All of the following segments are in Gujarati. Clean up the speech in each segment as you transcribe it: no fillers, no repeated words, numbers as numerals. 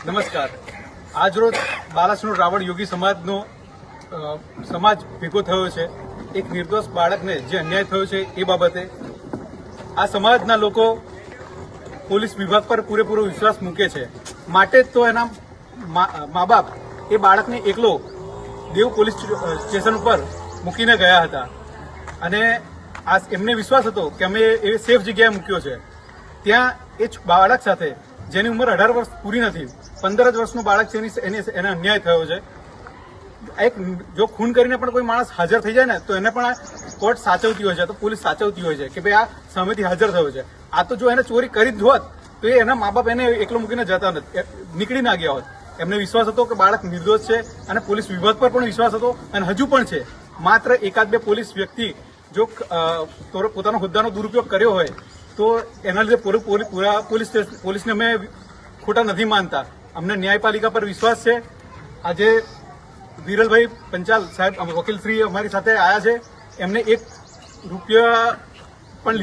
નમસ્કાર. આજરોજ બાલાસનોર રાવળ યોગી સમાજનો સમાજ ભેગો થયો છે. એક નિર્દોષ બાળકને જે અન્યાય થયો છે એ બાબતે આ સમાજના લોકો પોલીસ વિભાગ પર પૂરેપૂરો વિશ્વાસ મૂકે છે. માટે જ તો એના મા બાપ એ બાળકને એકલો દેવ પોલીસ સ્ટેશન ઉપર મૂકીને ગયા હતા અને એમને વિશ્વાસ હતો કે અમે એ સેફ જગ્યાએ મૂક્યો છે. ત્યાં એ બાળક સાથે જેની ઉંમર 18 વર્ષ પૂરી નથી, 15 જ વર્ષનું બાળક છે, એને અન્યાય થયો છે. એક જો ખૂન કરીને પણ કોઈ માણસ હાજર થઈ જાય ને તો એને પણ કોર્ટ સાચવતી હોય છે, તો પોલીસ સાચવતી હોય છે કે ભાઈ આ સામેથી હાજર થયો છે. આ તો જો એને ચોરી કરી જ હોત તો એના મા બાપ એને એકલો મૂકીને જતા નથી, નીકળી ના ગયા હોત. એમને વિશ્વાસ હતો કે બાળક નિર્દોષ છે અને પોલીસ વિભાગ પર પણ વિશ્વાસ હતો અને હજુ પણ છે. માત્ર એકાદ બે પોલીસ વ્યક્તિ જો પોતાનો હોદ્દાનો દુરુપયોગ કર્યો હોય તો એના લીધે પૂરા પોલીસને અમે ખોટા નથી માનતા. અમને ન્યાયપાલિકા પર વિશ્વાસ છે. આજે વિરલભાઈ પંચાલ સાહેબ વકીલશ્રી અમારી સાથે આવ્યા છે. એમને ₹1 પણ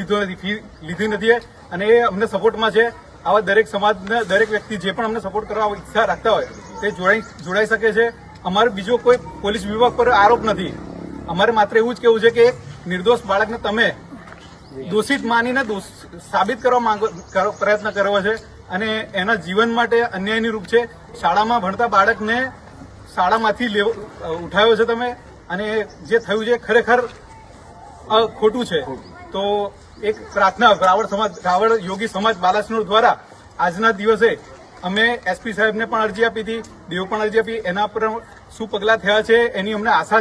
લીધી નથી અને એ અમને સપોર્ટમાં છે. આવા દરેક સમાજના દરેક વ્યક્તિ જે પણ અમને સપોર્ટ કરવા ઈચ્છા રાખતા હોય તે જોડાઈ શકે છે. અમારે બીજો કોઈ પોલીસ વિભાગ પર આરોપ નથી. અમારે માત્ર એવું જ કહેવું છે કે નિર્દોષ બાળકને તમે દોષિત માનીને સાબિત કરવા પ્રયત્ન કર્યો છે અને એના જીવન માટે અન્યાયની રૂપ છે. શાળામાં ભણતા બાળકને શાળામાંથી ઉઠાવ્યો છે તમે અને જે થયું છે ખરેખર ખોટું છે. તો એક પ્રાર્થના રાવળ યોગી સમાજ બાલાસનોર દ્વારા આજના દિવસે અમે એસપી સાહેબને પણ અરજી આપી હતી, દેવ પણ અરજી આપી. એના પર શું પગલાં થયા છે એની અમને આશા